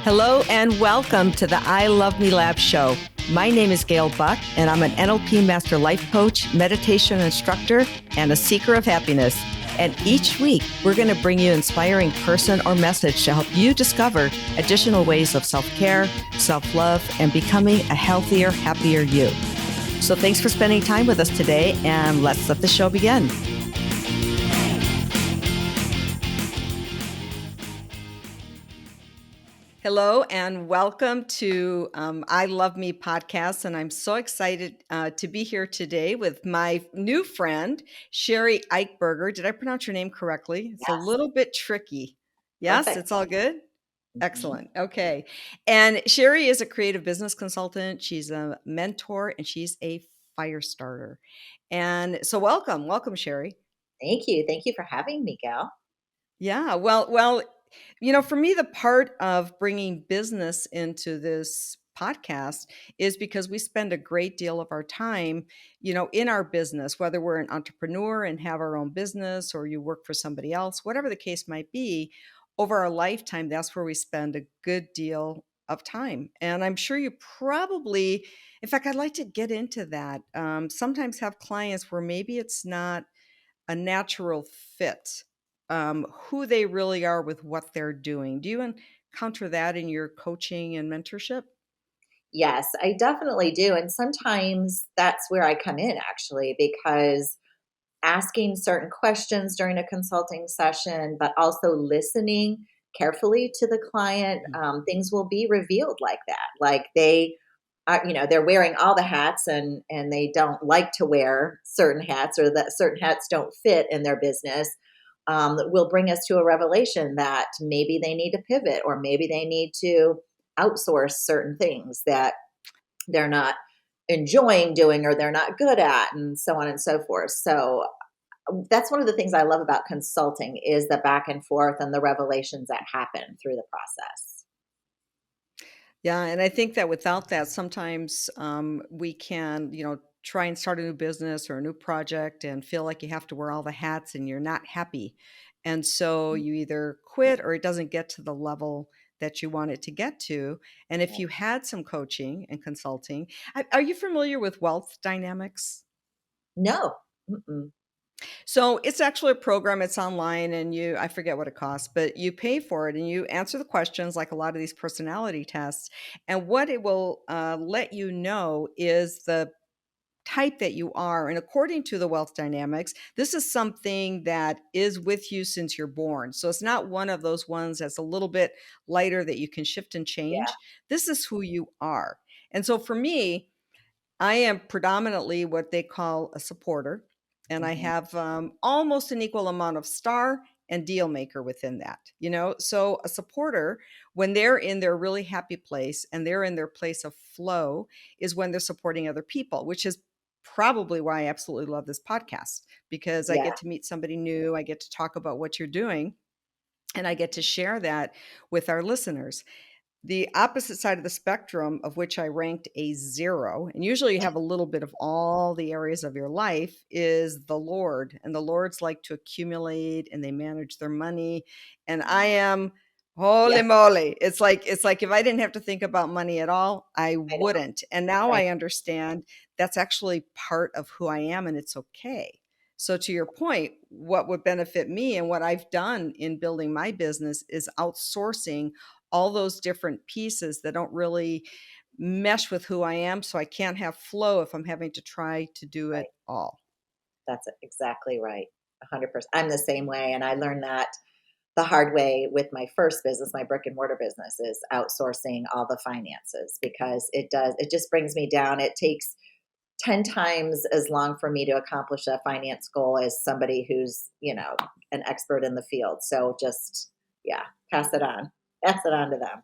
Hello and welcome to the I Love Me Lab show. My name is Gail Buck, and I'm an NLP Master Life Coach, meditation instructor, and a seeker of happiness. And each week, we're going to bring you an inspiring person or message to help you discover additional ways of self-care, self-love, and becoming a healthier, happier you. So thanks for spending time with us today, and let's let the show begin. Hello and welcome to I Love Me podcast. And I'm so excited to be here today with my new friend, Sherry Eichberger. Did I pronounce your name correctly? It's a Yes. little bit tricky. Yes, Perfect. it's all good? Mhm. Excellent. Okay. And Sherry is a creative business consultant. She's a mentor and she's a fire starter. And so welcome, Sherry. Thank you. Thank you for having me, Gail. Yeah, well, for me, the part of bringing business into this podcast is because we spend a great deal of our time, in our business, whether we're an entrepreneur and have our own business or you work for somebody else, whatever the case might be, over our lifetime, that's where we spend a good deal of time. And I'm sure you probably, in fact, I'd like to get into that. Sometimes have clients where maybe it's not a natural fit, who they really are with what they're doing. Do you encounter that in your coaching and mentorship? Yes, I definitely do. And sometimes that's where I come in actually, because asking certain questions during a consulting session, but also listening carefully to the client, Mhm. things will be revealed like that. Like they are, they're wearing all the hats and they don't like to wear certain hats or that certain hats don't fit in their business. That will bring us to a revelation that maybe they need to pivot or maybe they need to outsource certain things that they're not enjoying doing or they're not good at and so on and so forth. So that's one of the things I love about consulting is the back and forth and the revelations that happen through the process. Yeah, and I think that without that, sometimes we can, try and start a new business or a new project and feel like you have to wear all the hats and you're not happy. And so you either quit or it doesn't get to the level that you want it to get to. And if you had some coaching and consulting, are you familiar with wealth dynamics? No. Mm-mm. So it's actually a program, it's online and I forget what it costs, but you pay for it and you answer the questions like a lot of these personality tests. And what it will let you know is the type that you are. And according to the wealth dynamics, this is something that is with you since you're born. So it's not one of those ones that's a little bit lighter that you can shift and Yeah. change. This is who you are. And so for me, I am predominantly what they call a supporter, and I Hmm. have almost an equal amount of star and deal maker within that. So a supporter, when they're in their really happy place and they're in their place of flow, is when they're supporting other people, which is probably why I absolutely love this podcast because I Yeah. get to meet somebody new, I get to talk about what you're doing, and I get to share that with our listeners. The opposite side of the spectrum, of which I ranked a 0, and usually you have a little bit of all the areas of your life, is the Lord. And the Lords like to accumulate and they manage their money. And I am, holy Yeah. moly. It's like if I didn't have to think about money at all, I I know. wouldn't. And now Right. I understand that's actually part of who I am and it's okay. So to your point, what would benefit me and what I've done in building my business is outsourcing all those different pieces that don't really mesh with who I am. So I can't have flow if I'm having to try to do Right. it all. That's exactly right. 100%. I'm the same way. And I learned that the hard way with my first business, my brick and mortar business, is outsourcing all the finances because it just brings me down. It takes 10 times as long for me to accomplish a finance goal as somebody who's, an expert in the field. So just, yeah, pass it on. Pass it on to them.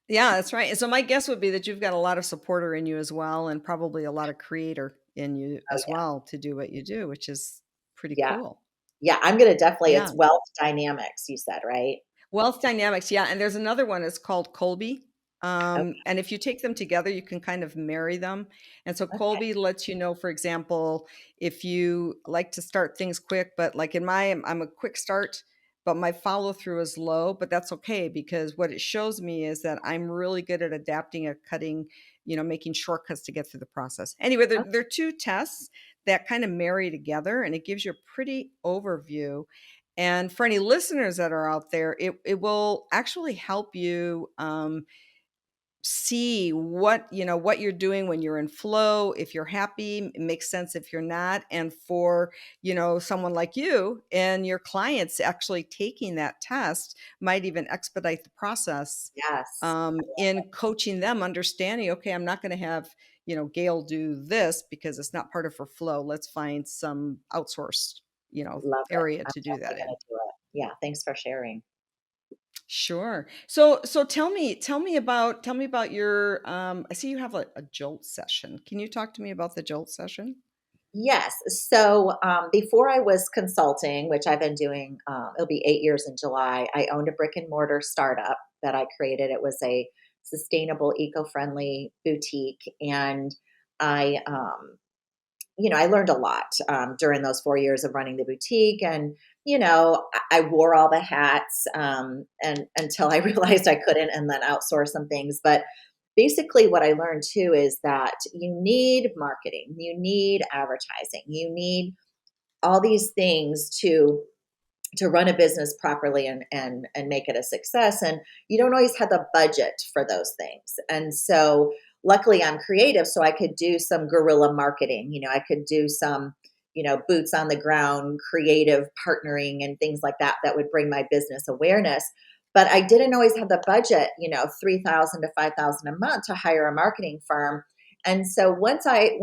Yeah, that's right. And so my guess would be that you've got a lot of supporter in you as well, and probably a lot of creator in you Oh, as yeah. well to do what you do, which is pretty Yeah. cool. Yeah. I'm going to definitely, Yeah. it's wealth dynamics, you said, right? Wealth dynamics. Yeah. And there's another one, it's called Colby. Okay. And if you take them together, you can kind of marry them. And so Okay. Colby lets you know, for example, if you like to start things quick, but like I'm a quick start but my follow through is low, but that's okay because what it shows me is that I'm really good at adapting, at cutting, making shortcuts to get through the process. Anyway, there are two tests that kind of marry together, and it gives you a pretty overview. And for any listeners that are out there, it will actually help you see what you're doing when you're in flow. If you're happy, it makes sense. If you're not, and for someone like you and your clients actually taking that test might even expedite the process Yes. in coaching them, understanding, okay, I'm not going to have Gail do this because it's not part of her flow. Let's find some outsourced Love it. area I'm to do that definitely in. gonna do it. Yeah, thanks for sharing. Sure. So tell me about your I see you have a JOLT session. Can you talk to me about the JOLT session? Yes. So before I was consulting, which I've been doing, it'll be 8 years in July, I owned a brick and mortar startup that I created. It was a sustainable, eco friendly boutique. And I, I learned a lot during those 4 years of running the boutique. And, I wore all the hats and until I realized I couldn't and then outsource some things. But basically, what I learned too is that you need marketing, you need advertising, you need all these things to run a business properly and make it a success. And you don't always have the budget for those things. And so luckily I'm creative, so I could do some guerrilla marketing. I could do some, boots on the ground, creative partnering and things like that that would bring my business awareness. But I didn't always have the budget, 3,000 to 5,000 a month to hire a marketing firm. And so once I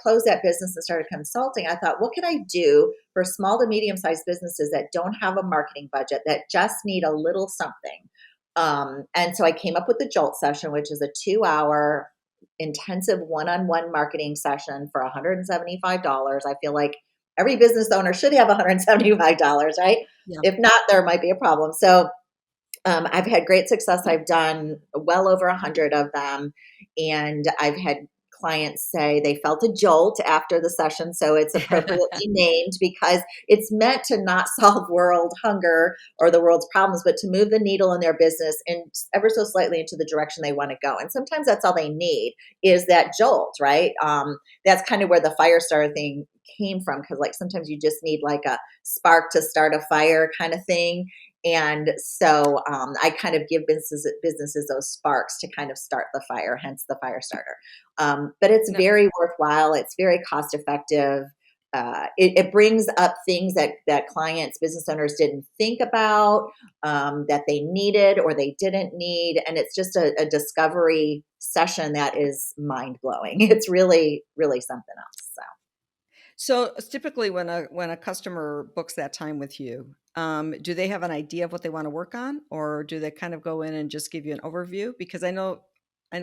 closed that business and started consulting, I thought, what can I do for small to medium sized businesses that don't have a marketing budget, that just need a little something? And so I came up with the JOLT session, which is a 2 hour intensive one on one marketing session for $175. I feel like every business owner should have $175, right? Yeah. If not, there might be a problem. So I've had great success. I've done well over 100 of them. And I've had clients say they felt a jolt after the session. So it's appropriately named because it's meant to not solve world hunger or the world's problems, but to move the needle in their business and ever so slightly into the direction they want to go. And sometimes that's all they need is that jolt, right? That's kind of where the Firestart thing came from. Cause like sometimes you just need like a spark to start a fire kind of thing. And so I kind of give businesses those sparks to kind of start the fire, hence the fire starter. But it's No, very worthwhile. It's very cost effective. It brings up things that clients, business owners didn't think about, that they needed or they didn't need. And it's just a discovery session that is mind blowing. It's really, really something else. So. so typically when a customer books that time with you, do they have an idea of what they want to work on, or do they kind of go in and just give you an overview? Because I know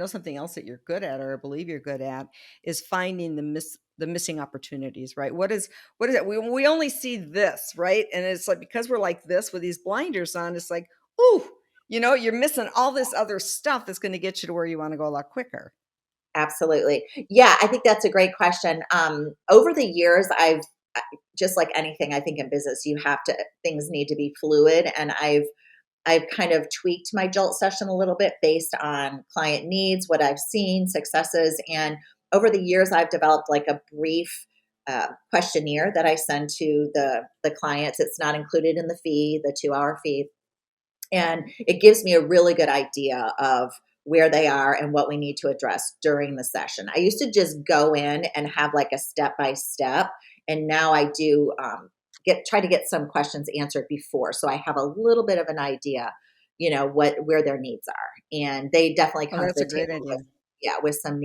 something else that you're good at, or I believe you're good at, is finding the missing opportunities, right? What is it? We only see this, right? And it's like because we're like this with these blinders on, it's like, ooh, you're missing all this other stuff that's going to get you to where you want to go a lot quicker. Absolutely. Yeah, I think that's a great question. Over the years, just like anything, I think in business, things need to be fluid. And I've kind of tweaked my Jolt session a little bit based on client needs, what I've seen, successes. And over the years, I've developed like a brief questionnaire that I send to the clients. It's not included in the fee, the 2 hour fee, and it gives me a really good idea of where they are and what we need to address during the session. I used to just go in and have like a step by step, and now I do try to get some questions answered before, so I have a little bit of an idea, where their needs are, and they definitely Oh, come to that's a the great table with idea. with some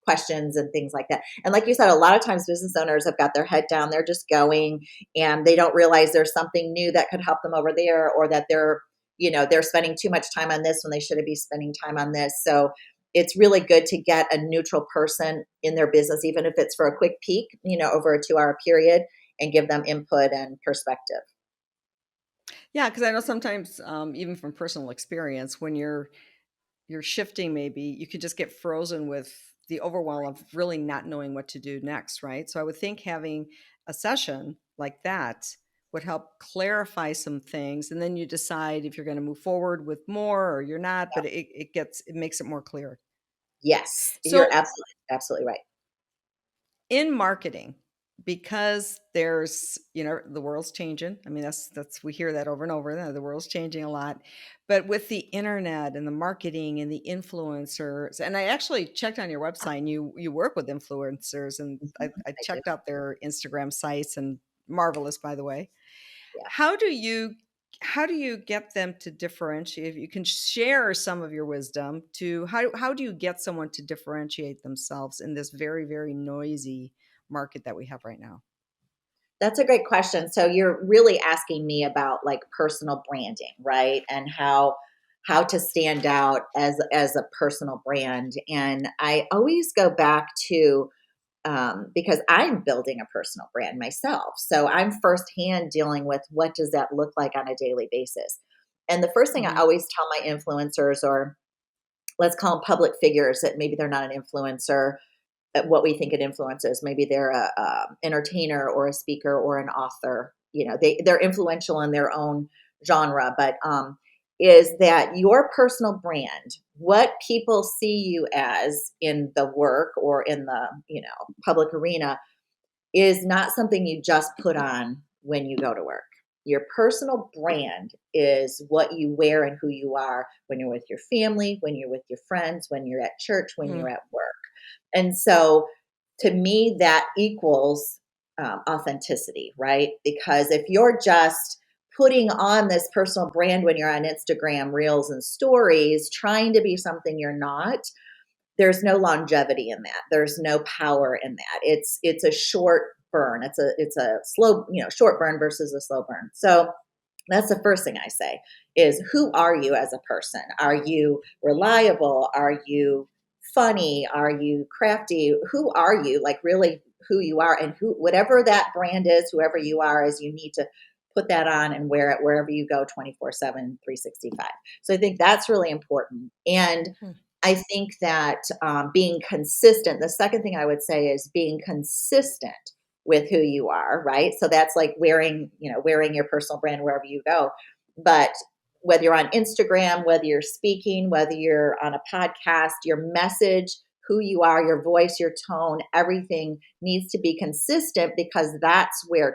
questions and things like that. And like you said, a lot of times business owners have got their head down, they're just going, and they don't realize there's something new that could help them over there, or that they're spending too much time on this when they should be spending time on this. So it's really good to get a neutral person in their business, even if it's for a quick peek, over a 2 hour period, and give them input and perspective. Yeah, because I know sometimes, even from personal experience, when you're shifting, maybe you could just get frozen with the overwhelm of really not knowing what to do next, right? So I would think having a session like that would help clarify some things, and then you decide if you're going to move forward with more or you're not, but it makes it more clear. Yes, you're So absolutely right. in marketing, because there's, the world's changing. I mean, that's we hear that over and over, the world's changing a lot. But with the internet and the marketing and the influencers, and I actually checked on your website, and you work with influencers, and I, Mhm, I I do. checked out their Instagram sites, and marvelous, by the way. Yeah. How do you how do you get them to differentiate? If you can share some of your wisdom, to how do you get someone to differentiate themselves in this very, very noisy market that we have right now? That's a great question. So you're really asking me about like personal branding, right? And how to stand out as a personal brand. And I always go back to because I'm building a personal brand myself. So I'm firsthand dealing with what does that look like on a daily basis. And the first thing I Mhm. always tell my influencers, or let's call them public figures, that maybe they're not an influencer, what we think an influencer is. Maybe they're a entertainer or a speaker or an author. You know, they're influential in their own genre, but is that your personal brand, what people see you as in the work or in the public arena, is not something you just put on when you go to work. Your personal brand is what you wear and who you are when you're with your family, when you're with your friends, when you're at church, when you're Mm. at work. And so to me, that equals authenticity, right? Because if you're just putting on this personal brand when you're on Instagram, reels, and stories, trying to be something you're not, there's no longevity in that. There's no power in that. It's a short burn. It's a slow, short burn versus a slow burn. So that's the first thing I say is, who are you as a person? Are you reliable? Are you funny? Are you crafty? Who are you? Like really who you are, and who whatever that brand is, whoever you are, is you need to put that on and wear it wherever you go, 24/7, 365. So I think that's really important. And Hmm. I think that being consistent, the second thing I would say is being consistent with who you are, right? So that's like wearing your personal brand wherever you go. But whether you're on Instagram, whether you're speaking, whether you're on a podcast, your message, who you are, your voice, your tone, everything needs to be consistent, because that's where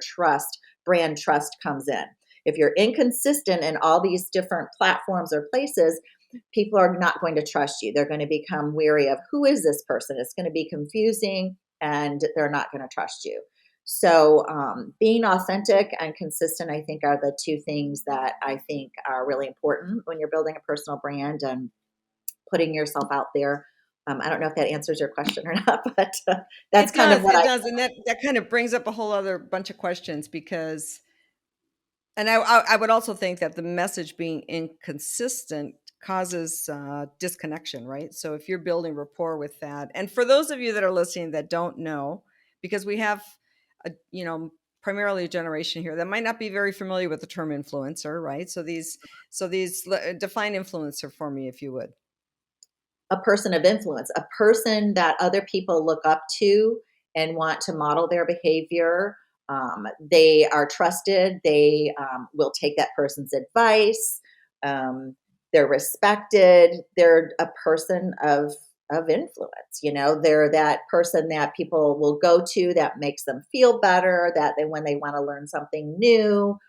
brand trust comes in. If you're inconsistent in all these different platforms or places, people are not going to trust you. They're going to become weary of, who is this person? It's going to be confusing, and they're not going to trust you. So, being authentic and consistent, I think, are the two things that I think are really important when you're building a personal brand and putting yourself out there. I don't know if that answers your question or not, but that's kind of what It I. does, and that kind of brings up a whole other bunch of questions, because and I would also think that the message being inconsistent causes disconnection, right? So if you're building rapport with that, and for those of you that are listening that don't know, because we have a primarily a generation here that might not be very familiar with the term influencer, right? So these define influencer for me, if you would. A person of influence, a person that other people look up to and want to model their behavior. They are trusted. They will take that person's advice. Um, they're respected. They're a person of influence. They're that person that people will go to, that makes them feel better. That when they want to learn something new,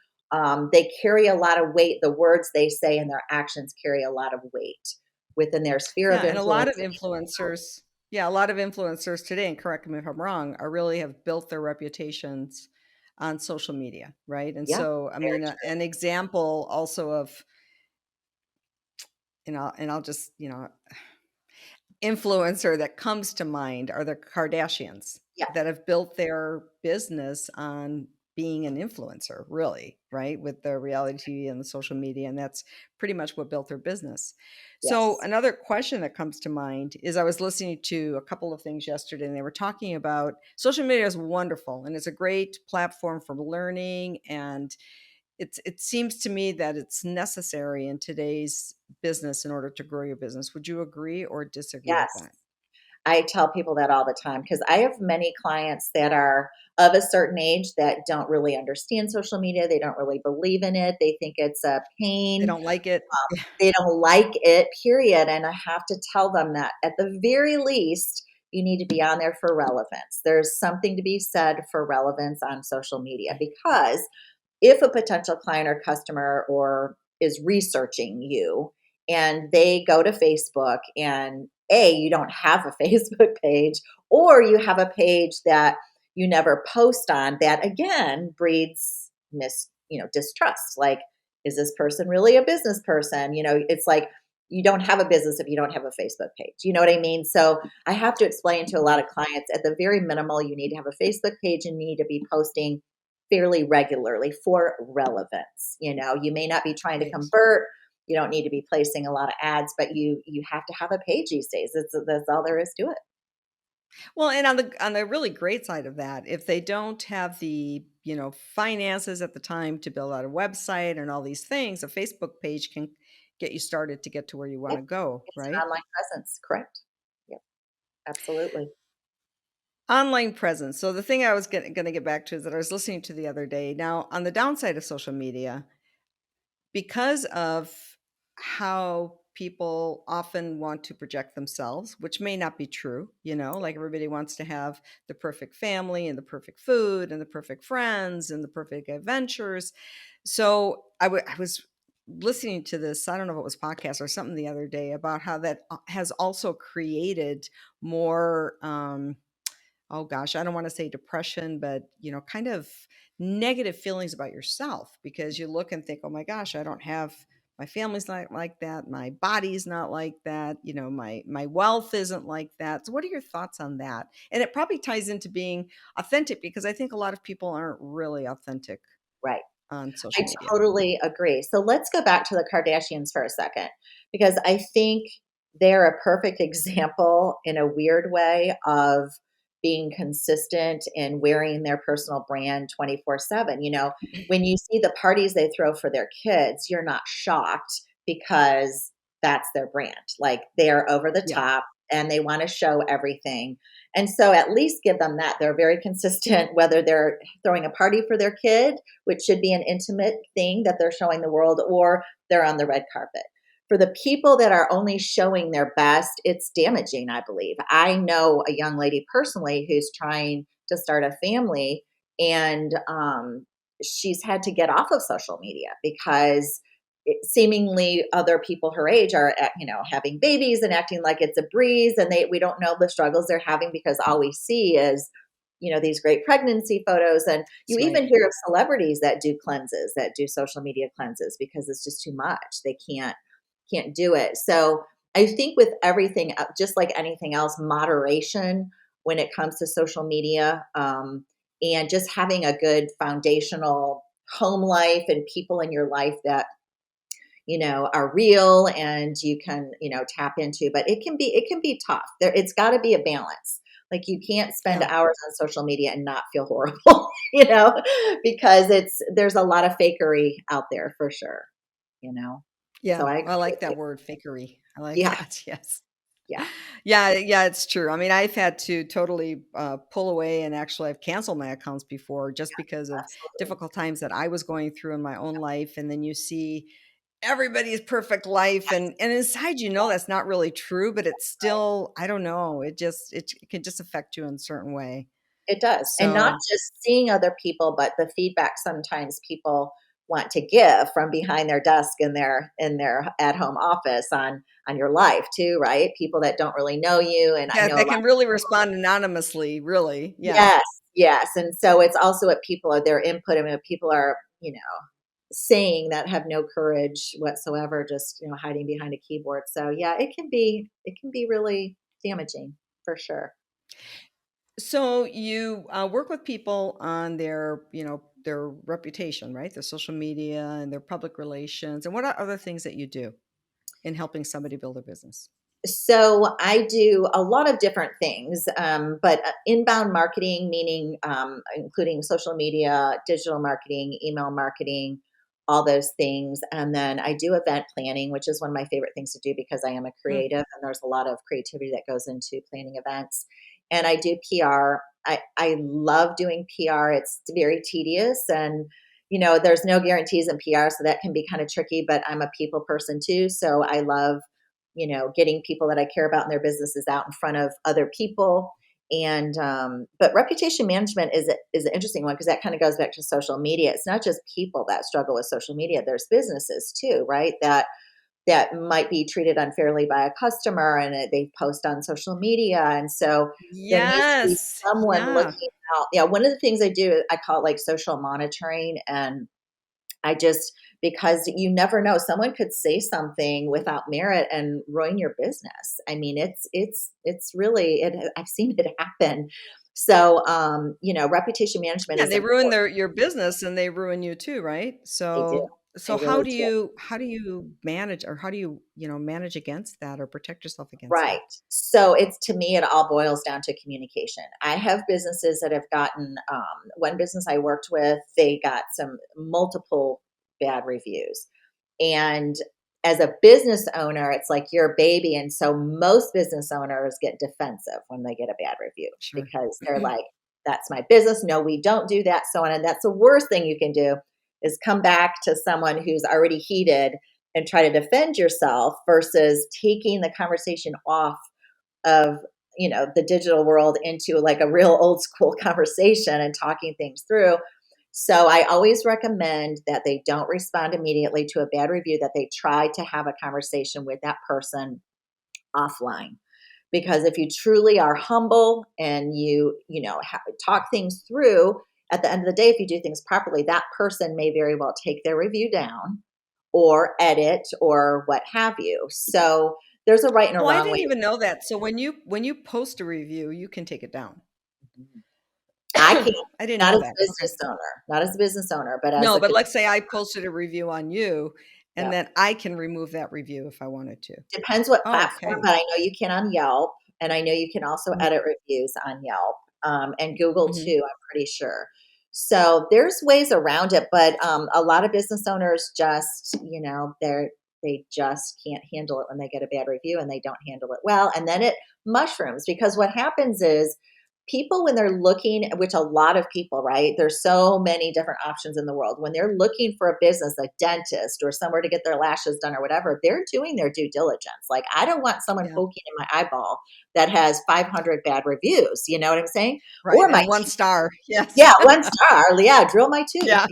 they carry a lot of weight. The words they say and their actions carry a lot of weight within their sphere Yeah, of and a lot of influence. influencers, yeah, a lot of influencers today, and correct me if I'm wrong, are really have built their reputations on social media, right? And Yeah, so, I very mean, true. an example also of, I'll just, influencer that comes to mind are the Kardashians Yeah, that have built their business on being an influencer, really, right? With the reality TV and the social media. And that's pretty much what built their business. So, yes, another question that comes to mind is, I was listening to a couple of things yesterday, and they were talking about social media is wonderful and it's a great platform for learning, and it seems to me that it's necessary in today's business in order to grow your business. Would you agree or disagree with yes. that? I tell people that all the time because I have many clients that are of a certain age that don't really understand social media. They don't really believe in it. They think it's a They pain. don't like it. They don't like it, period. And I have to tell them that at the very least, you need to be on there for relevance. There's something to be said for relevance on social media because if a potential client or customer or is researching you and they go to Facebook and you don't have a Facebook page or you have a page that you never post on, that again breeds distrust. Like, is this person really a business person? It's like you don't have a business if you don't have a Facebook page. You know what I mean? So I have to explain to a lot of clients at the very minimal, you need to have a Facebook page and you need to be posting fairly regularly for relevance. You may not be trying to Right. convert. You don't need to be placing a lot of ads, but you have to have a page these days. That's all there is to it. Well, and on the really great side of that, if they don't have the, finances at the time to build out a website and all these things, a Facebook page can get you started to get to where you Yeah, wanna go, it's an right? online presence, correct? Yep, absolutely. Online presence. So the thing I was gonna get back to is that I was listening to the other day. Now, on the downside of social media, because of how people often want to project themselves, which may not be true, like everybody wants to have the perfect family and the perfect food and the perfect friends and the perfect adventures. So I was listening to this, I don't know if it was podcast or something the other day about how that has also created more oh gosh, I don't want to say depression, but kind of negative feelings about yourself because you look and think, oh my gosh, I don't have my family's not like that, my body's not like that, my wealth isn't like that. So what are your thoughts on that? And it probably ties into being authentic because I think a lot of people aren't really authentic Right. on social I media. totally agree. So let's go back to the Kardashians for a second, because I think they're a perfect example in a weird way of being consistent and wearing their personal brand 24/7. When you see the parties they throw for their kids, you're not shocked because that's their brand. Like they're over the Yeah. top and they want to show everything. And so at least give them that. They're very consistent, whether they're throwing a party for their kid, which should be an intimate thing that they're showing the world, or they're on the red carpet. For the people that are only showing their best, it's damaging, I believe. I know a young lady personally who's trying to start a family, and she's had to get off of social media because seemingly other people her age are having babies and acting like it's a breeze, and we don't know the struggles they're having because all we see is these great pregnancy photos. And you That's right. even hear of celebrities that do cleanses, that do social media cleanses, because it's just too much. They can't do it. So I think with everything, just like anything else, moderation when it comes to social media, and just having a good foundational home life and people in your life that are real and you can tap into. But it can be tough. It's got to be a balance. Like you can't spend Yeah. hours on social media and not feel horrible, you know because there's a lot of fakery out there for sure. you know so Yeah. I I agree with like you. that word fakery. I like Yeah, that. Yes. yeah, Yeah, yeah, it's true. I mean, I've had to totally pull away and actually I've canceled my accounts before just because of absolutely. difficult times that I was going through in my own life. And then you see everybody's perfect life Yes, and inside that's not really true, but it's right. still, I don't know, it can just affect you in a certain way. It does, and not So just seeing other people, but the feedback sometimes people want to give from behind their desk in their at-home office on your life too, right? People that don't really know you, and I yeah, know a they lot. can really respond anonymously, really. Yeah. Yes, yes, and so it's also what people are their input, and what people are, saying that have no courage whatsoever, just, hiding behind a keyboard. So, yeah, it can be really damaging for sure. So you work with people on their reputation, right? Their social media and their public relations. And what are other things that you do in helping somebody build a business? So I do a lot of different things, but inbound marketing, meaning including social media, digital marketing, email marketing, all those things. And then I do event planning, which is one of my favorite things to do because I am a Mm. creative and there's a lot of creativity that goes into planning events. And I do PR. I love doing PR. It's very tedious and there's no guarantees in PR, so that can be kind of tricky, but I'm a people person too. So I love, getting people that I care about in their businesses out in front of other people. And but reputation management is an interesting one because that kind of goes back to social media. It's not just people that struggle with social media. There's businesses too, right? That might be treated unfairly by a customer and they post on social media. And so there needs to be Yes. someone Yeah. looking out. Yeah, one of the things I do, I call it like social monitoring. And I just, because you never know, someone could say something without merit and ruin your business. I mean, it's really, I've seen it happen. So, reputation management Yeah, is they ruin important. your business and they ruin you too, right? They do. So They really do. how do you manage or how do you, manage against that or protect yourself against Right. that? So it's to me, it all boils down to communication. I have businesses that have gotten, one business I worked with, they got some multiple bad reviews. And as a business owner, it's like your baby. And so most business owners get defensive when they get a bad review Sure. because they're like, that's my business. No, we don't do that. So on. And that's the worst thing you can do is come back to someone who's already heated and try to defend yourself versus taking the conversation off of the digital world into like a real old school conversation and talking things through. So I always recommend that they don't respond immediately to a bad review, that they try to have a conversation with that person offline. Because if you truly are humble and talk things through, at the end of the day, if you do things properly, that person may very well take their review down or edit or what have you. So there's a right and a Oh, I wrong didn't way. even know that. So when you post a review, you can take it down. I can't, I didn't not know as that. a Okay. business owner, not as a business owner, but as No, a but consumer. let's say I posted a review on you and Yeah. then I can remove that review if I wanted to. Depends what Oh, platform, okay. but I know you can on Yelp, and I know you can also Mhm. edit reviews on Yelp, and Google Mhm. too, I'm pretty sure. So there's ways around it, but a lot of business owners just, they just can't handle it when they get a bad review and they don't handle it well. And then it mushrooms because what happens is people, when they're looking, which a lot of people, right? There's so many different options in the world. When they're looking for a business, a dentist or somewhere to get their lashes done or whatever, they're doing their due diligence. Like, I don't want someone Yeah. poking in my eyeball that has 500 bad reviews. You know what I'm saying? Right. Or my And one teeth. star. Yes. Yeah, one star. Yeah, drill my tooth. Yeah.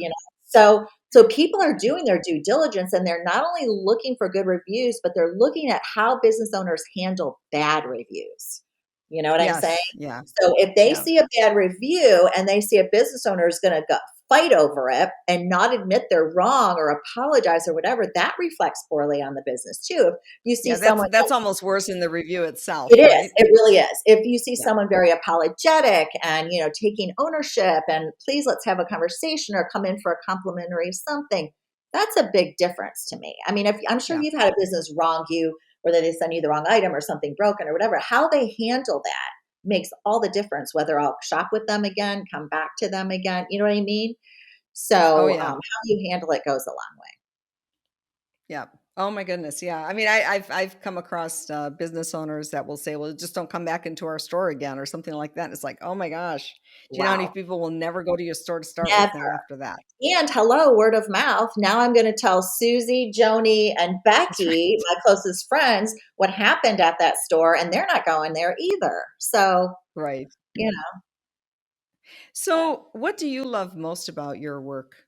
So people are doing their due diligence and they're not only looking for good reviews, but they're looking at how business owners handle bad reviews. You know what I'm saying? Yes. Yeah. So if they Yeah. see a bad review and they see a business owner is going to fight over it and not admit they're wrong or apologize or whatever, that reflects poorly on the business too. If you see Yeah, someone, that's almost worse than the review it itself, is, right? it really is. If you see Yeah. someone very apologetic and taking ownership and please let's have a conversation or come in for a complimentary something, that's a big difference to me. I mean, if I'm sure Yeah. you've had a business wrong you, whether they send you the wrong item or something broken or whatever, how they handle that makes all the difference, whether I'll shop with them again, come back to them again. You know what I mean? Oh, So yeah. how you handle it goes a long way. Yeah. Oh my goodness. Yeah. I mean, I've come across business owners that will say, "Well, just don't come back into our store again," or something like that. And it's like, oh my gosh, do you know how many Wow. people will never go to your store to start with Never. now after that? And hello, word of mouth. Now I'm going to tell Susie, Joni, and That's right. Becky, my closest friends, what happened at that store, and they're not going there either. So, Right. you know, So, what do you love most about your work?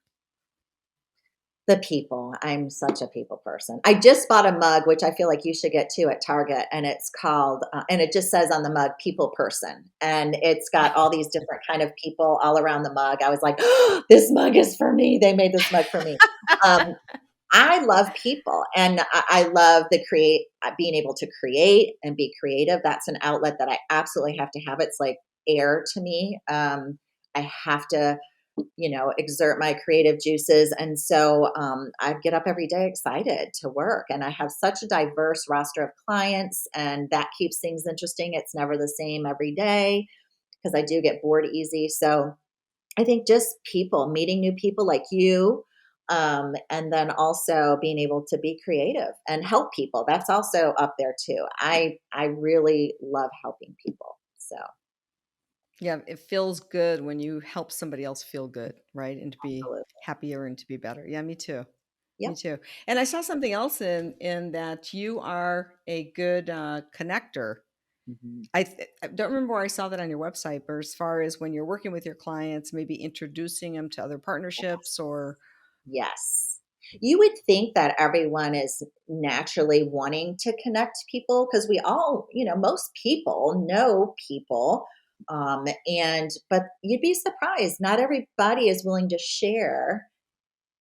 the people. I'm such a people person. I just bought a mug, which I feel like you should get too at Target, and it's called, and it just says on the mug, "People Person," and it's got all these different kind of people all around the mug. I was like, oh, "This mug is for me." They made this mug for me. Um, I love people and I love being able to create and be creative. That's an outlet that I absolutely have to have. It's like air to me. I have to, exert my creative juices. And so I get up every day excited to work. And I have such a diverse roster of clients, and that keeps things interesting. It's never the same every day because I do get bored easy. So I think just people, meeting new people like you, And then also being able to be creative and help people. That's also up there too. I really love helping people. So Yeah, it feels good when you help somebody else feel good, right? And to be absolutely. happier and to be better. Yeah, me too. Me Yep. too. And I saw something else in that you are a good connector. Mhm. I don't remember where I saw that on your website, but as far as when you're working with your clients, maybe introducing them to other partnerships or Yes. You would think that everyone is naturally wanting to connect people because we all, most people know people. But you'd be surprised. Not everybody is willing to share,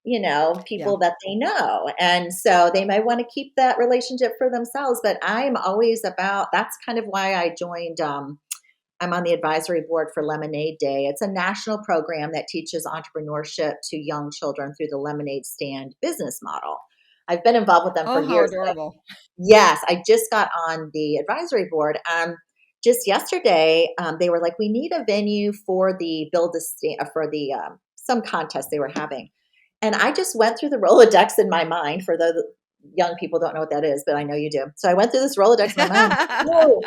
yeah. people that they know. And so they might want to keep that relationship for themselves. But I'm always about that's kind of why I joined. I'm on the advisory board for Lemonade Day. It's a national program that teaches entrepreneurship to young children through the lemonade stand business model. I've been involved with them for Oh, how years. But adorable. yes, I just got on the advisory board. Just yesterday, they were like, "We need a venue for the build a stand for the some contest they were having," and I just went through the Rolodex in my mind. For the young people don't know what that is, but I know you do. So I went through this Rolodex in my mind. Oh,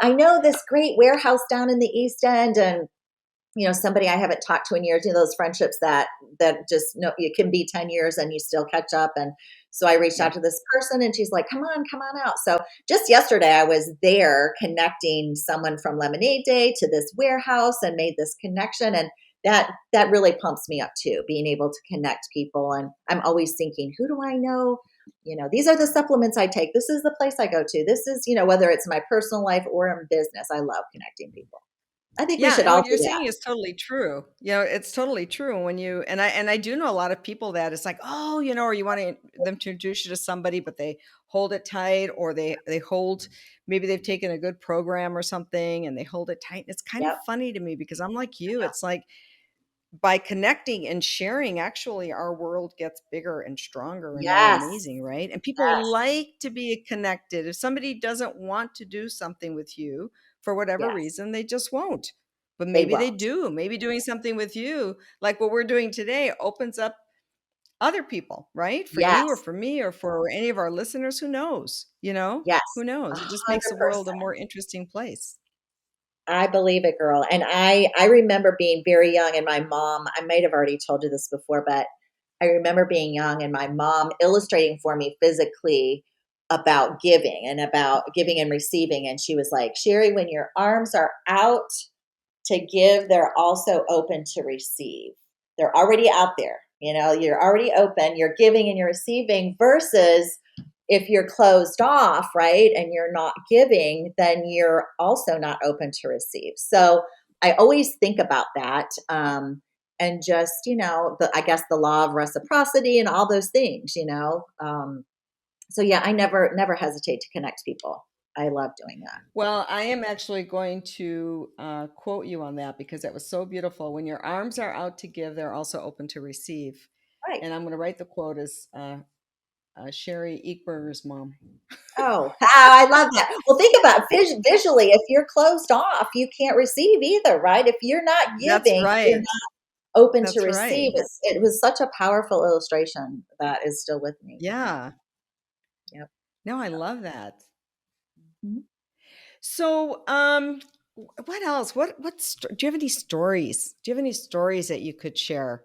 I know this great warehouse down in the East End, and somebody I haven't talked to in years. Those friendships that just it can be 10 years and you still catch up. And so I reached Yeah. out to this person, and she's like, come on out." So just yesterday, I was there connecting someone from Lemonade Day to this warehouse and made this connection, and that really pumps me up too, being able to connect people. And I'm always thinking, who do I know? These are the supplements I take. This is the place I go to. This is, whether it's my personal life or in business, I love connecting people. I think we Yeah, should and all what do you're that. saying is totally true. It's totally true when you and I do know a lot of people that it's like, oh, or you want them to introduce you to somebody, but they hold it tight, or they hold maybe they've taken a good program or something and they hold it tight. It's kind of Yep. funny to me because I'm like you. Yeah. It's like by connecting and sharing, actually, our world gets bigger and stronger and more Yes. amazing, right? And people Yes. like to be connected. If somebody doesn't want to do something with you for whatever Yes. reason, they just won't. But They maybe they won't. do. Maybe doing something with you, like what we're doing today, opens up other people, right? For you or Yes. for me or for any of our listeners, who knows? Yes. Who knows? It just makes the world a 100%. more interesting place. I believe it, girl. And I remember being very young, and my mom, I might have already told you this before, but I remember being young and my mom illustrating for me physically about giving and receiving. And she was like, "Sherry, when your arms are out to give, they're also open to receive. They're already out there. You're already open, you're giving and you're receiving, versus if you're closed off, right, and you're not giving, then you're also not open to receive." So I always think about that. And just, I guess the law of reciprocity and all those things. So yeah, I never hesitate to connect people. I love doing that. Well, I am actually going to quote you on that because that was so beautiful. When your arms are out to give, they're also open to receive. Right. And I'm going to write the quote as Sherry Eichberger's mom. Oh, I love that. Well, think about visually. If you're closed off, you can't receive either, right? If you're not That's giving, you're right. not open to That's right. receive. It was such a powerful illustration that is still with me. Yeah. Yeah. Yep. No, I love that. Mhm. So, what else? Do you have any stories? Do you have any stories that you could share?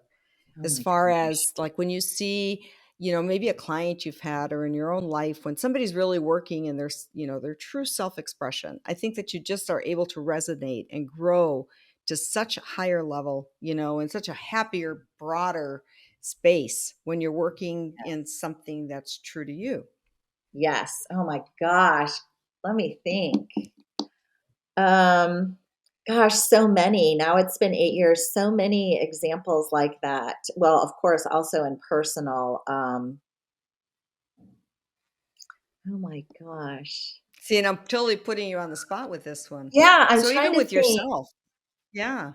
Oh As my far gosh. as like when you see, maybe a client you've had or in your own life when somebody's really working in their true self-expression. I think that you just are able to resonate and grow to such a higher level, in such a happier, broader space when you're working in something that's true to you. Yes. Oh my gosh. Let me think. Um, Gosh, so many. Now it's been 8 years. So many examples like that. Well, of course, also in personal. Oh my gosh. See, and I'm totally putting you on the spot with this one. Yeah, I'm So trying even to with think. yourself. Yeah.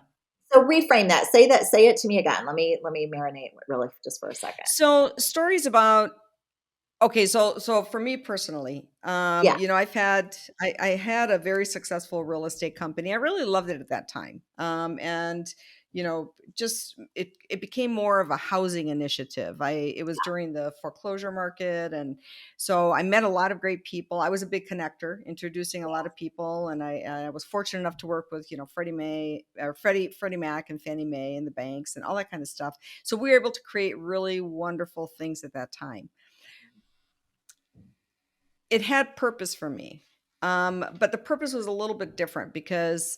So reframe that. Say it to me again. Let me marinate really just for a second. So stories about Okay, so for me personally, Yeah. I had a very successful real estate company. I really loved it at that time. And just it became more of a housing initiative. It was during the foreclosure market, and so I met a lot of great people. I was a big connector, introducing a lot of people, and I was fortunate enough to work with Freddie Mac and Fannie Mae and the banks and all that kind of stuff. So we were able to create really wonderful things at that time. It had purpose for me, but the purpose was a little bit different because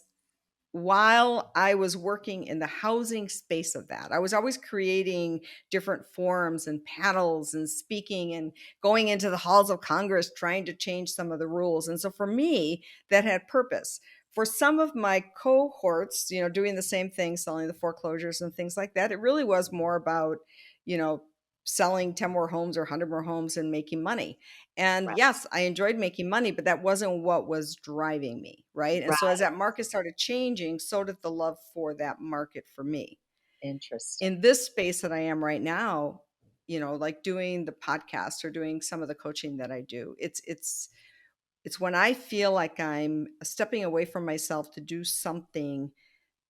while I was working in the housing space of that, I was always creating different forums and panels and speaking and going into the halls of Congress trying to change some of the rules. And so for me, that had purpose. For some of my cohorts, doing the same thing, selling the foreclosures and things like that, it really was more about, you know, selling 10 more homes or 100 more homes and making money. And Right. yes, I enjoyed making money, but that wasn't what was driving me, right? And so as Right. that market started changing, so did the love for that market for me. Interesting. In this space that I am right now, like doing the podcast or doing some of the coaching that I do, it's when I feel like I'm stepping away from myself to do something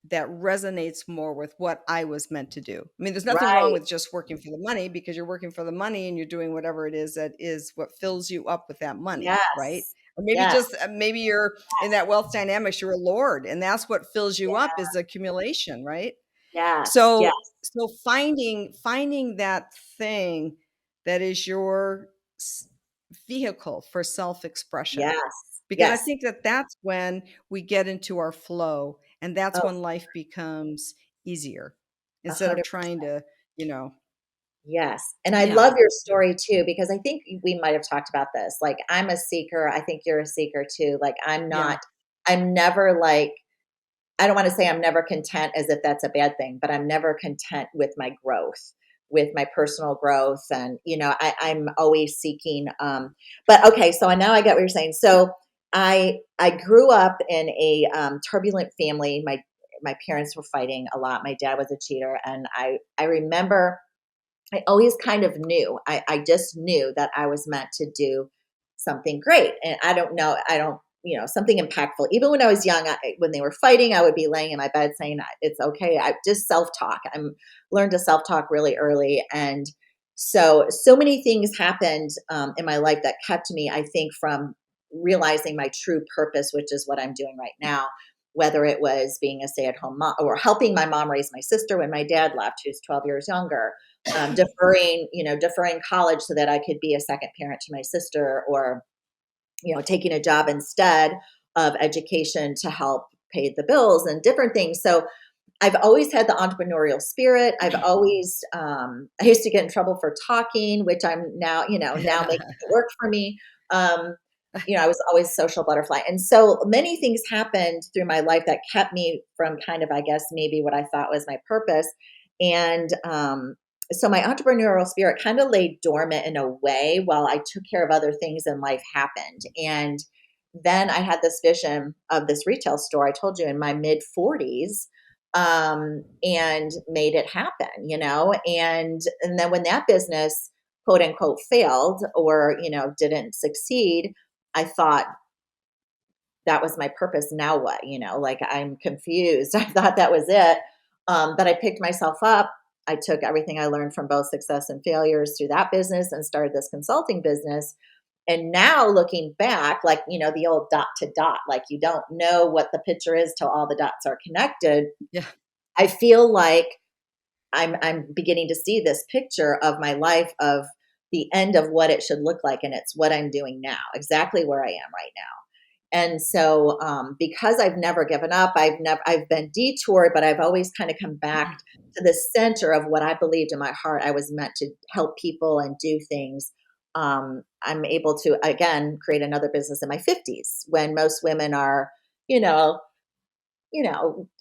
that resonates more with what I was meant to do. I mean, there's nothing wrong Right. with just working for the money, because you're working for the money and you're doing whatever it is that is what fills you up with that money, right? Yes. Or maybe Yes. just maybe you're in that wealth dynamics, you're a lord, and that's what fills you up is the accumulation, right? Yes. So Yes. so finding that thing that is your s- vehicle for self-expression, Yes. because I Yes. think that that's when we get into our flow, and that's Oh, when life becomes easier instead of 100%. trying to, you know, Yes. And I yeah, love your story too, because I think we might have talked about this. Like, I'm a seeker. I think you're a seeker too. Like, yeah, I'm never like, I don't want to say I'm never content as if that's a bad thing, but I'm never content with my growth, with my personal growth. And, I'm always seeking. But okay, so now I get what you're saying. So I grew up in a turbulent family. My parents were fighting a lot. My dad was a cheater. And I remember I always kind of knew. I just knew that I was meant to do something great. And I don't, something impactful. Even when I was young, when they were fighting, I would be laying in my bed saying, it's okay. I just self talk. I'm learned to self talk really early. And so many things happened in my life that kept me, I think, from realizing my true purpose, which is what I'm doing right now. Whether it was being a stay at home mom or helping my mom raise my sister when my dad left, who's 12 years younger, deferring college so that I could be a second parent to my sister, or, taking a job instead of education to help pay the bills and different things. So I've always had the entrepreneurial spirit. I used to get in trouble for talking, which I'm now making it work for me. Um, I was always a social butterfly. And so many things happened through my life that kept me from kind of, I guess, maybe what I thought was my purpose. And so my entrepreneurial spirit kind of lay dormant in a way while I took care of other things and life happened. And then I had this vision of this retail store, I told you, in my mid 40s, and made it happen, and then when that business, quote unquote, failed, or didn't succeed, I thought, that was my purpose. Now what? Like, I'm confused. I thought that was it. But I picked myself up. I took everything I learned from both success and failures through that business and started this consulting business. And now looking back, like, the old dot to dot, like, you don't know what the picture is till all the dots are connected. yeah. I feel like I'm beginning to see this picture of my life, of the end of what it should look like. And it's what I'm doing now, exactly where I am right now. And so, because I've never given up, I've been detoured, but I've always kind of come back to the center of what I believed in my heart. I was meant to help people and do things. I'm able to, again, create another business in my 50s, when most women are, you know,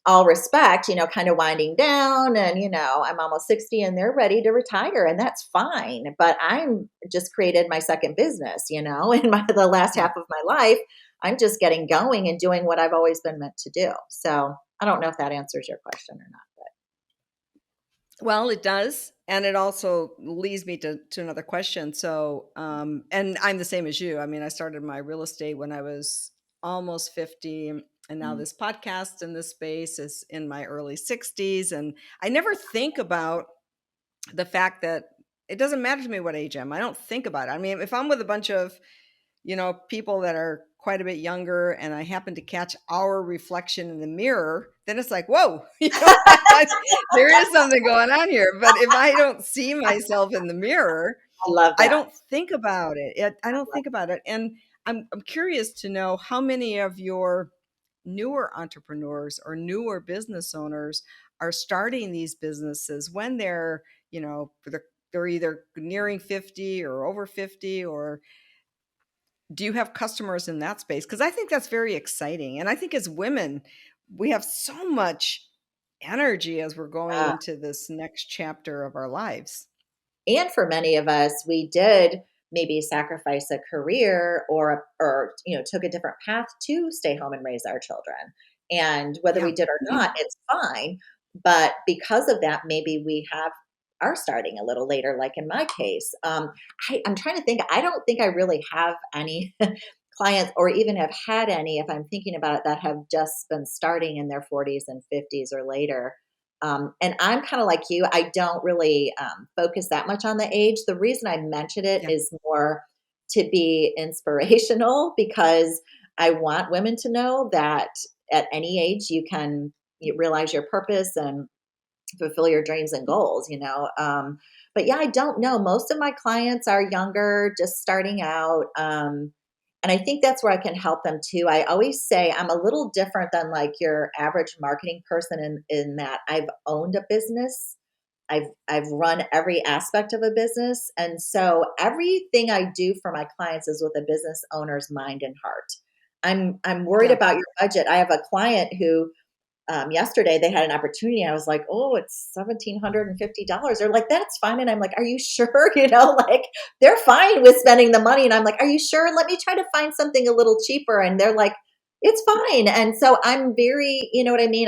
all respect, kind of winding down, and, I'm almost 60 and they're ready to retire, and that's fine. But I'm just created my second business, in the last Yeah. half of my life. I'm just getting going and doing what I've always been meant to do. So I don't know if that answers your question or not, but Well, it does, and it also leads me to another question. So, and I'm the same as you. I mean, I started my real estate when I was almost 50, and now Mm. this podcast in this space is in my early 60s, and I never think about the fact that it doesn't matter to me what age I don't think about it. I mean, if I'm with a bunch of, people that are quite a bit younger and I happen to catch our reflection in the mirror, then it's like, whoa, there is something going on here. But if I don't see myself in the mirror, I love I that. don't think about it. I don't think about it. And I'm curious to know how many of your newer entrepreneurs or newer business owners are starting these businesses when they're, they're either nearing 50 or over 50, or do you have customers in that space? Because I think that's very exciting. And I think as women, we have so much energy as we're going Uh, into this next chapter of our lives. and for many of us, we did maybe sacrifice a career or took a different path to stay home and raise our children. And whether we Yeah. did or not, it's fine. But because of that, maybe we are starting a little later, like in my case. I'm trying to think. I don't think I really have any clients or even have had any, if I'm thinking about it, that have just been starting in their 40s and 50s or later. And I'm kind of like you. I don't really focus that much on the age. The reason I mention it Yeah. is more to be inspirational because I want women to know that at any age you realize your purpose and fulfill your dreams and goals. But yeah, I don't know. Most of my clients are younger, just starting out. And I think that's where I can help them too. I always say I'm a little different than like your average marketing person in that I've owned a business. I've run every aspect of a business. And so everything I do for my clients is with a business owner's mind and heart. I'm worried Yeah. about your budget. I have a client who yesterday they had an opportunity. I was like, oh, it's $1,750. They're like, that's fine. And I'm like, are you sure? Like they're fine with spending the money. And I'm like, are you sure? Let me try to find something a little cheaper. And they're like, it's fine. And so I'm very, you know what I mean?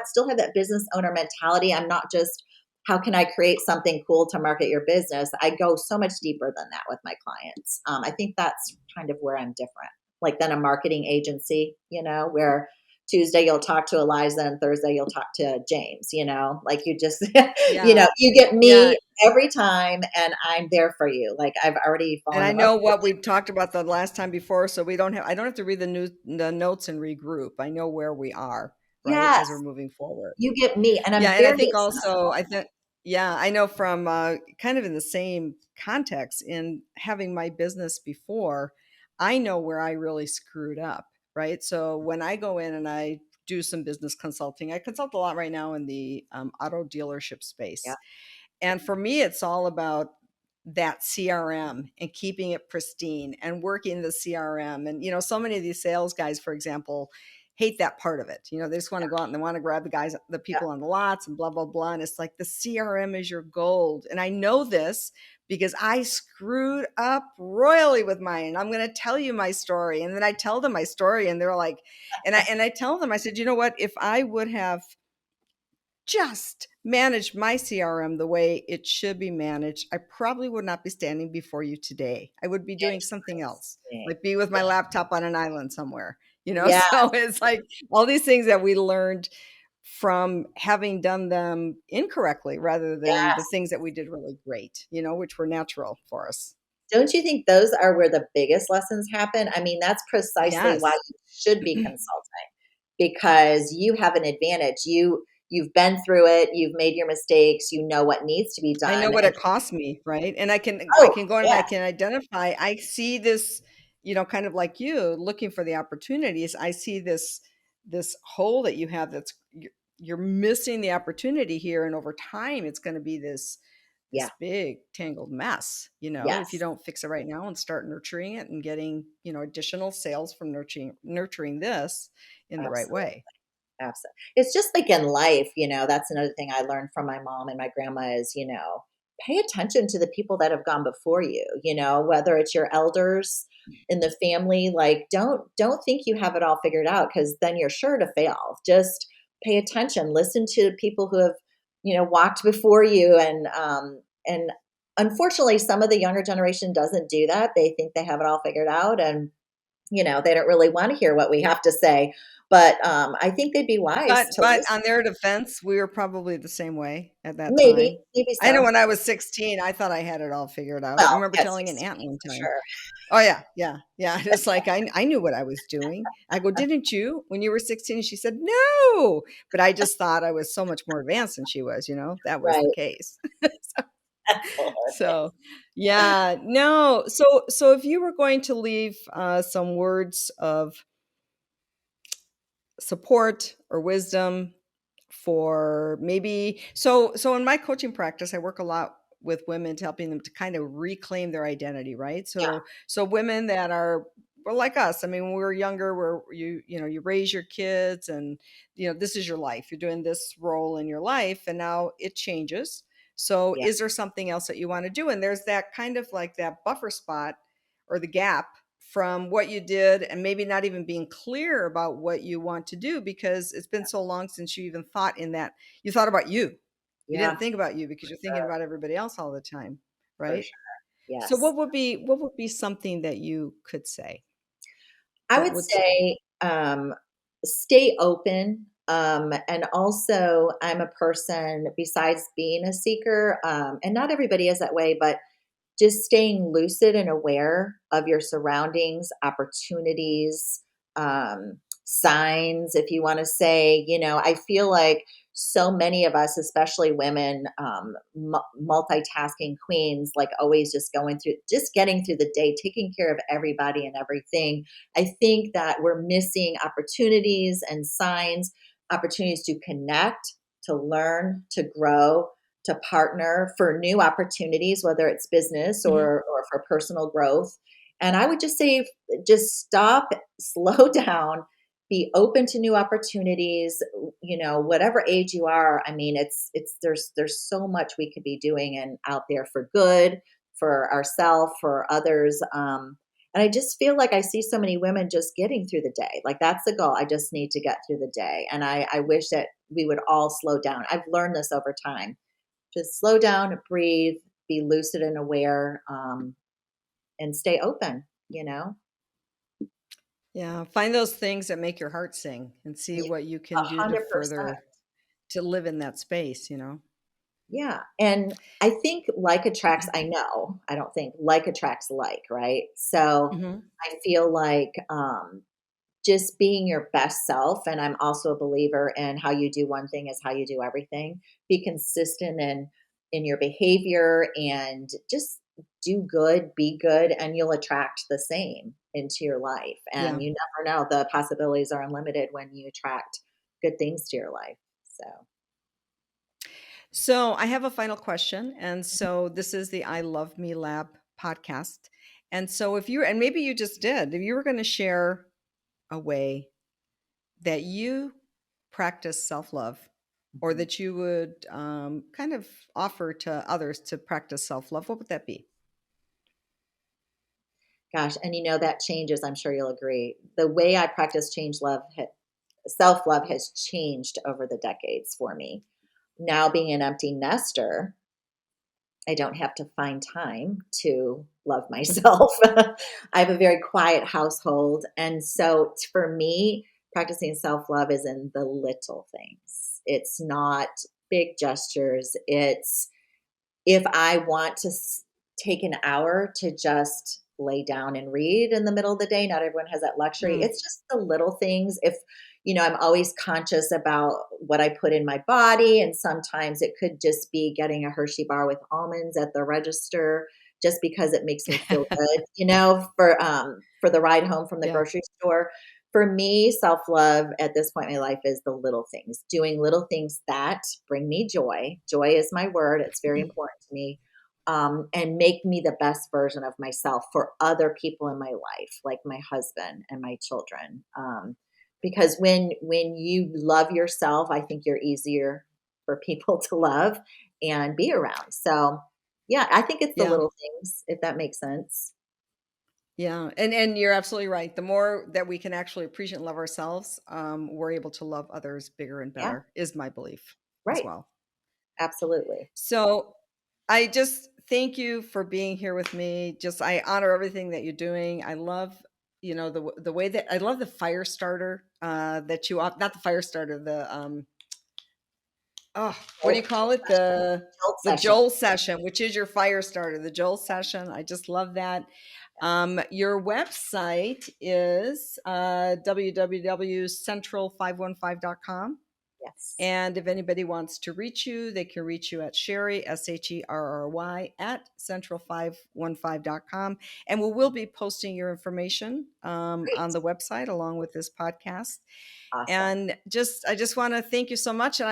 Still have that business owner mentality. I'm not just, how can I create something cool to market your business? I go so much deeper than that with my clients. I think that's kind of where I'm different, like than a marketing agency, where Tuesday you'll talk to Eliza and Thursday you'll talk to James, like you just, Yeah. you get Yeah. me every time and I'm there for you. Like I've already And fallen I in love know with what we talked about the last time before, so I don't have to read the notes and regroup. I know where we are, you. right, Yes, as we're moving forward. you get me. And Yeah, I'm and I very think also accessible. I think yeah, I know from kind of in the same context in having my business before, I know where I really screwed up, right? So when I go in and I do some business consulting, I consult a lot right now in the auto dealership Yeah. space. And for me, it's all about that CRM and keeping it pristine and working the CRM. And, so many of these sales guys, for example, hate that part of it. They just want to go out and they want to grab the Yeah. people on the lots and blah, blah, blah. And it's like the CRM is your gold. And I know this because I screwed up royally with mine. And I'm going to tell you my story. And then I tell them my story and they're like, and I tell them, I said, you know what, if I would have just managed my CRM the way it should be managed, I probably would not be standing before you today. I would be doing something else, Interesting. like be with my laptop on an island somewhere, Yeah. So it's like all these things that we learned from having done them incorrectly rather than the Yes. things that we did really great, which were natural for us. Don't you think those are where the biggest lessons happen? I mean, that's precisely why Yes. you should be consulting because you have an advantage. You've been through it, you've made your mistakes, you know what needs to be I know done. what And it costs me, right? And I oh, can go and I yes, can identify. I see this, kind of like you looking for the opportunities. I see this hole that you have you're missing the opportunity here, and over time it's going to be this yeah, big tangled mess, if you yes, don't fix it right now and start nurturing it and getting, additional sales from nurturing this in the right absolutely. way. Absolutely. It's just like in life, that's another thing I learned from my mom and my grandma is, pay attention to the people that have gone before you, whether it's your elders in the family, like don't think you have it all figured out because then you're sure to fail. Just pay attention, listen to people who have, walked before you and unfortunately some of the younger generation doesn't do that. They think they have it all figured out and They don't really want to hear what we have to say. But I think they'd be wise to But listen. on their defense, we were probably the same way at that time. Maybe I know so. when I was 16, I thought I had it all figured out. I Well, remember at telling an aunt 16 one for time. sure. Oh, yeah, yeah, yeah. It's like I knew what I was doing. I go, "Didn't you when you were 16?" And she said, "No." But I just thought I was so much more advanced than she was, you know? That was the Right. case. That's hilarious. So, yeah, no. So if you were going to leave, some words of support or wisdom for maybe so in my coaching practice I work a lot with women to helping them to kind of reclaim their identity, right? Yeah, So women that are well, like us. I mean, when we were younger, where you raise your kids and this is your life, you're doing this role in your life, and now it changes. So yeah, is there something else that you want to do? And there's that kind of like that buffer spot or the gap from what you did, and maybe not even being clear about what you want to do because it's been so long since you even thought in that. You thought about you. You didn't yeah, think about you because you're thinking sure, about everybody else all the time, for right? sure. So Yes. what would be something that you could say I that would would say, stay open, and also I'm a person besides being a seeker, and not everybody is that way, but just staying lucid and aware of your surroundings, opportunities, signs, if you want to say, I feel like so many of us, especially women, multitasking queens, like always just getting through the day, taking care of everybody and everything. I think that we're missing opportunities and signs, opportunities to connect, to learn, to grow, to partner for new opportunities, whether it's business Mhm. or for personal growth. And I would just say, just stop, slow down, be open to new opportunities. Whatever age you are. I mean, there's so much we could be doing and out there for good, for ourselves, for others. And I just feel like I see so many women just getting through the day. Like that's the goal. I just need to get through the day. And I wish that we would all slow down. I've learned this over time, just slow down, breathe, be lucid and aware, and stay open, you know? Yeah, find those things that make your heart sing and see Yeah, what you can do to 100%. further to live in that space. Yeah, and I think like attracts I know, I don't think like attracts like, right? So, Mhm. I feel like, just being your best self, and I'm also a believer in how you do one thing is how you do everything. Be consistent in your behavior and just do good, be good, and you'll attract the same into your life. Yeah. And you never know, the possibilities are unlimited when you attract good things to your life. So, So I have a final question. And so this is the I Love Me Lab podcast. And so if you, and maybe you just did, if you were going to share a way that you practice self love or mhm. that you would kind of offer to others to practice self love, what would that be? Gosh, and that changes, I'm sure you'll agree. The way I practice self love has changed over the decades for me. Now being an empty nester, I don't have to find time to love myself. I have a very quiet household. And so for me, practicing self love is in the little things. It's not big gestures. It's if I want to take an hour to just lay down and read in the middle of the day, not everyone has that luxury. Mm. It's just the little things. If, I'm always conscious about what I put in my body. And sometimes it could just be getting a Hershey bar with almonds at the register just because it makes me feel good, for the ride home from the Yeah. grocery store. For me, self love at this point in my life is the little things, doing little things that bring me joy. Joy is my word, it's very important to me. And make me the best version of myself for other people in my life, like my husband and my children. Because when you love yourself, I think you're easier for people to love and be around. So, yeah, I think it's the Yeah. little things, if that makes sense. Yeah. And you're absolutely right. The more that we can actually appreciate and love ourselves, we're able to love others bigger and Yeah, better, is my belief as right. well. Absolutely. So I just thank you for being here with me. Just I honor everything that you're doing. I love the way that I love the fire starter that you not the fire starter, what do you Jolt, call it? The session. JOLT session, which is your fire starter, the JOLT session. I just love that. Your website is www.central515.com. Yes. And if anybody wants to reach you, they can reach you at Sherry, SHERRY, at central515.com. And we will be posting your information on Great. the website along with this podcast. Awesome. And I just want to thank you so much. And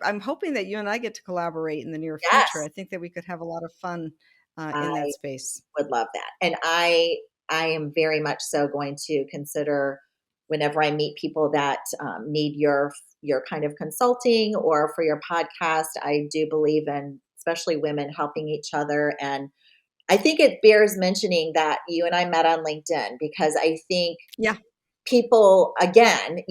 I'm hoping that you and I get to collaborate in the near future. Yes. I think that we could have a lot of fun in that I space. would love that. And I am very much so going to consider whenever I meet people that need your kind of consulting or for your podcast. I do believe in especially women helping each other, and I think it bears mentioning that you and I met on LinkedIn because I think Yeah. people again,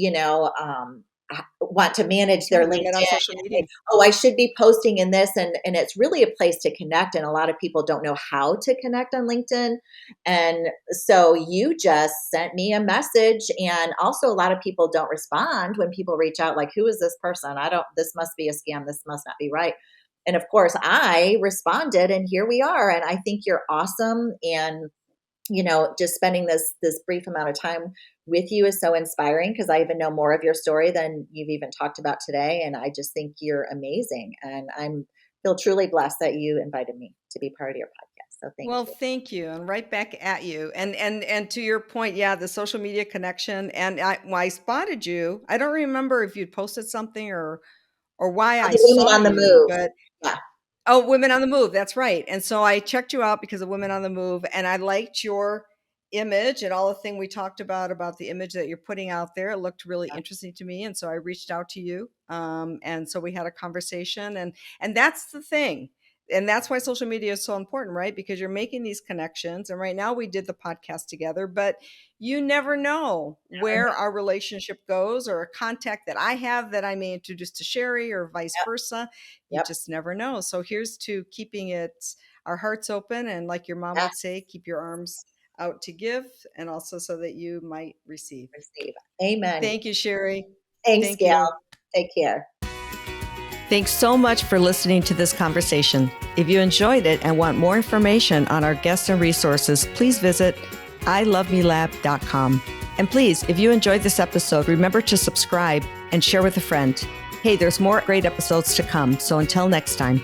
want to manage Yeah. their We LinkedIn met on social and media. say, "Oh, I should be posting in this," and it's really a place to connect. And a lot of people don't know how to connect on LinkedIn, and so you just sent me a message. And also, a lot of people don't respond when people reach out, like, "Who is this person? I don't. This must be a scam. This must not be right." And of course, I responded, and here we are. And I think you're awesome, and just spending this brief amount of time with you is so inspiring because I even know more of your story than you've even talked about today. And I just think you're amazing. And I'm feel truly blessed that you invited me to be part of your podcast. So thank Well, you. thank you, and right back at you. And to your point, yeah, the social media connection. And when I spotted you, I don't remember if you'd posted something or why Oh, I the women saw on the you, move. but Yeah. oh, Women on the Move. That's right. And so I checked you out because of Women on the Move, and I liked your image and all the thing we talked about the image that you're putting out there. It looked really Yeah. interesting to me, and so I reached out to you. And so we had a conversation, and that's the thing. And that's why social media is so important, right? Because you're making these connections. And right now we did the podcast together, but you never know Never where know. our relationship goes, or a contact that I have that I may introduce to Sherry or vice Yep. versa. You Yep. just never know. So here's to keeping our hearts open, and like your mom Yeah. would say, keep your arms out to give, and also so that you might receive. Receive. Amen. Thank you, Sherry. Thanks, Thank Gail. you. Take care. Thanks so much for listening to this conversation. If you enjoyed it and want more information on our guests and resources, please visit ilovemelab.com. And please, if you enjoyed this episode, remember to subscribe and share with a friend. Hey, there's more great episodes to come. So until next time.